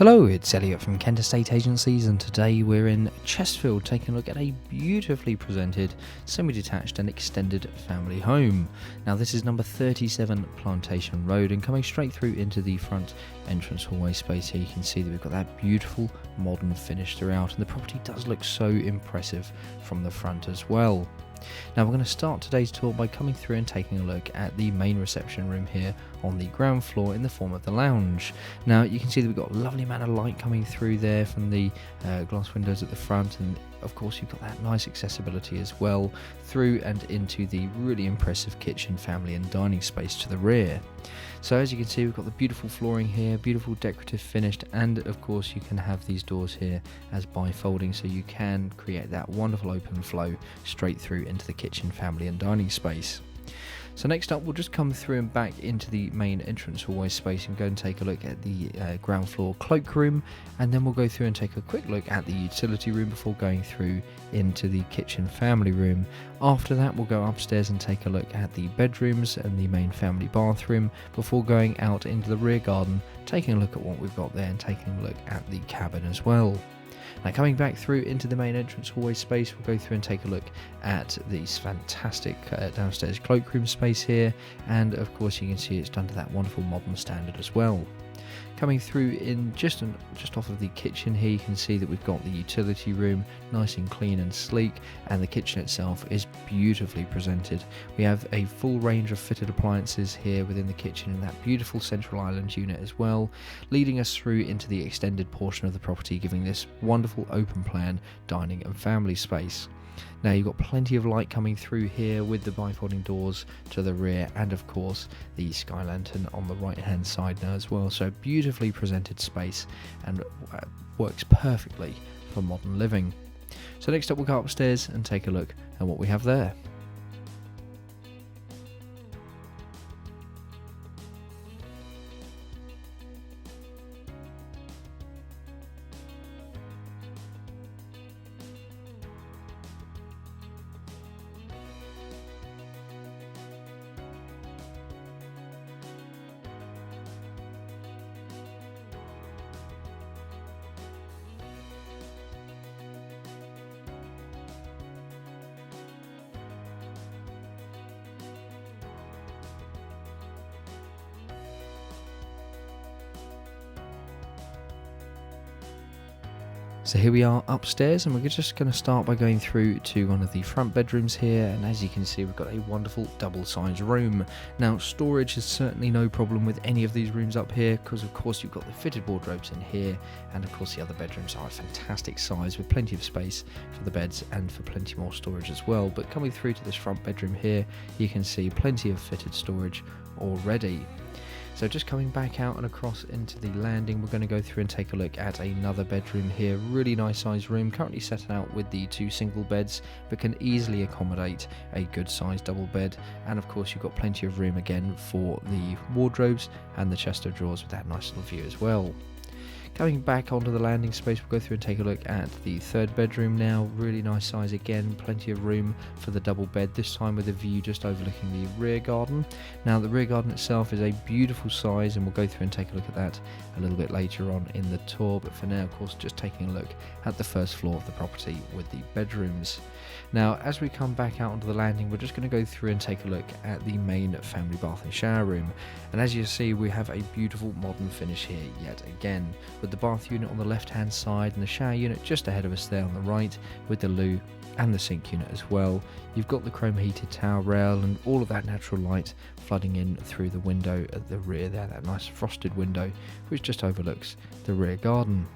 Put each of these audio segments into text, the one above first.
Hello, it's Elliot from Kent Estate Agencies, and today we're in Chestfield taking a look at a beautifully presented semi-detached and extended family home. Now this is number 37 Plantation Road, and coming straight through into the front entrance hallway space here, you can see that we've got that beautiful modern finish throughout, and the property does look so impressive from the front as well. Now we're going to start today's tour by coming through and taking a look at the main reception room here on the ground floor in the form of the lounge. Now you can see that we've got a lovely amount of light coming through there from the glass windows at the front, and of course you've got that nice accessibility as well through and into the really impressive kitchen, family and dining space to the rear. So as you can see, we've got the beautiful flooring here, beautiful decorative finished, and of course you can have these doors here as bifolding, so you can create that wonderful open flow straight through into the kitchen, family and dining space. So next up, we'll just come through and back into the main entrance hallway space and go and take a look at the ground floor cloakroom, and then we'll go through and take a quick look at the utility room before going through into the kitchen family room. After that, we'll go upstairs and take a look at the bedrooms and the main family bathroom before going out into the rear garden, taking a look at what we've got there and taking a look at the cabin as well. Now coming back through into the main entrance hallway space, we'll go through and take a look at this fantastic downstairs cloakroom space here, and of course you can see it's done to that wonderful modern standard as well. Coming through in just off of the kitchen here, you can see that we've got the utility room nice and clean and sleek, and the kitchen itself is beautifully presented. We have a full range of fitted appliances here within the kitchen and that beautiful central island unit as well, leading us through into the extended portion of the property, giving this wonderful open plan dining and family space. Now you've got plenty of light coming through here with the bifolding doors to the rear, and of course the sky lantern on the right hand side now as well. So beautifully presented space, and works perfectly for modern living. So next up, we'll go upstairs and take a look at what we have there. So here we are upstairs, and we're just going to start by going through to one of the front bedrooms here, and as you can see, we've got a wonderful double-sized room. Now storage is certainly no problem with any of these rooms up here, because of course you've got the fitted wardrobes in here, and of course the other bedrooms are a fantastic size with plenty of space for the beds and for plenty more storage as well. But coming through to this front bedroom here, you can see plenty of fitted storage already. So just coming back out and across into the landing, we're going to go through and take a look at another bedroom here. Really nice sized room, currently set out with the two single beds, but can easily accommodate a good sized double bed. And of course you've got plenty of room again for the wardrobes and the chest of drawers with that nice little view as well. Coming back onto the landing space, we'll go through and take a look at the third bedroom now. Really nice size again, plenty of room for the double bed, this time with a view just overlooking the rear garden. Now the rear garden itself is a beautiful size, and we'll go through and take a look at that a little bit later on in the tour, but for now of course just taking a look at the first floor of the property with the bedrooms. Now as we come back out onto the landing, we're just going to go through and take a look at the main family bath and shower room, and as you see, we have a beautiful modern finish here yet again, with the bath unit on the left hand side and the shower unit just ahead of us there on the right, with the loo and the sink unit as well. You've got the chrome heated towel rail and all of that natural light flooding in through the window at the rear there, that nice frosted window which just overlooks the rear garden.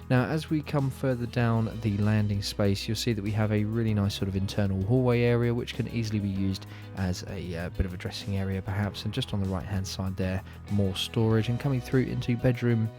Now as we come further down the landing space, you'll see that we have a really nice sort of internal hallway area which can easily be used as a bit of a dressing area perhaps, and just on the right hand side there, more storage. And coming through into bedroom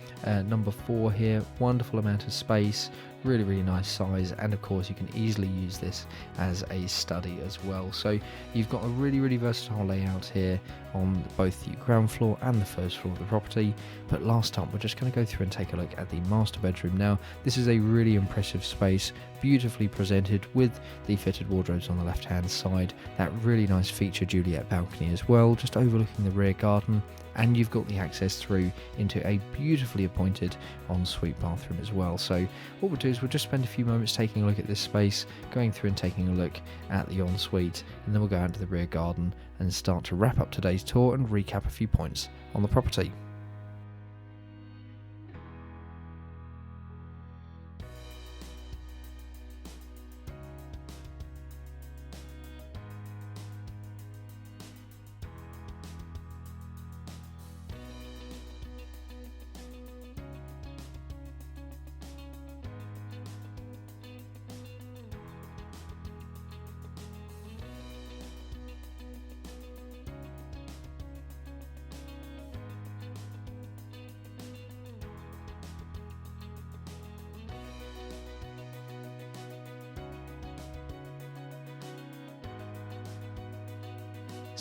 number 4 here, wonderful amount of space, really nice size, and of course you can easily use this as a study as well. So you've got a really versatile layout here on both the ground floor and the first floor of the property. But last up, we're just going to go through and take a look at the master bedroom. Now this is a really impressive space, beautifully presented with the fitted wardrobes on the left hand side, that really nice feature Juliet balcony as well, just overlooking the rear garden, and you've got the access through into a beautifully appointed ensuite bathroom as well. So what we'll do is we'll just spend a few moments taking a look at this space, going through and taking a look at the ensuite, and then we'll go out to the rear garden and start to wrap up today's tour and recap a few points on the property.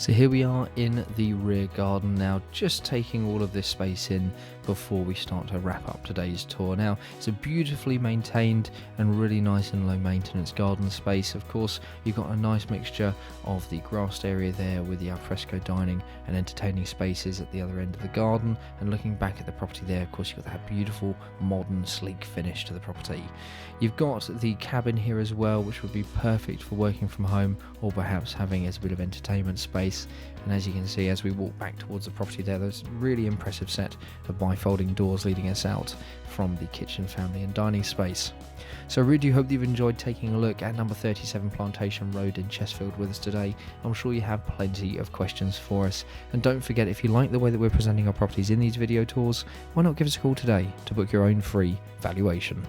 So here we are in the rear garden now, just taking all of this space in before we start to wrap up today's tour. Now, it's a beautifully maintained and really nice and low maintenance garden space. Of course, you've got a nice mixture of the grassed area there with the alfresco dining and entertaining spaces at the other end of the garden. And looking back at the property there, of course, you've got that beautiful, modern, sleek finish to the property. You've got the cabin here as well, which would be perfect for working from home or perhaps having as a bit of entertainment space. And as you can see, as we walk back towards the property there's a really impressive set of bifolding doors leading us out from the kitchen, family and dining space. So I really do hope that you've enjoyed taking a look at number 37 Plantation Road in Chestfield with us today. I'm sure you have plenty of questions for us, and don't forget, if you like the way that we're presenting our properties in these video tours, why not give us a call today to book your own free valuation.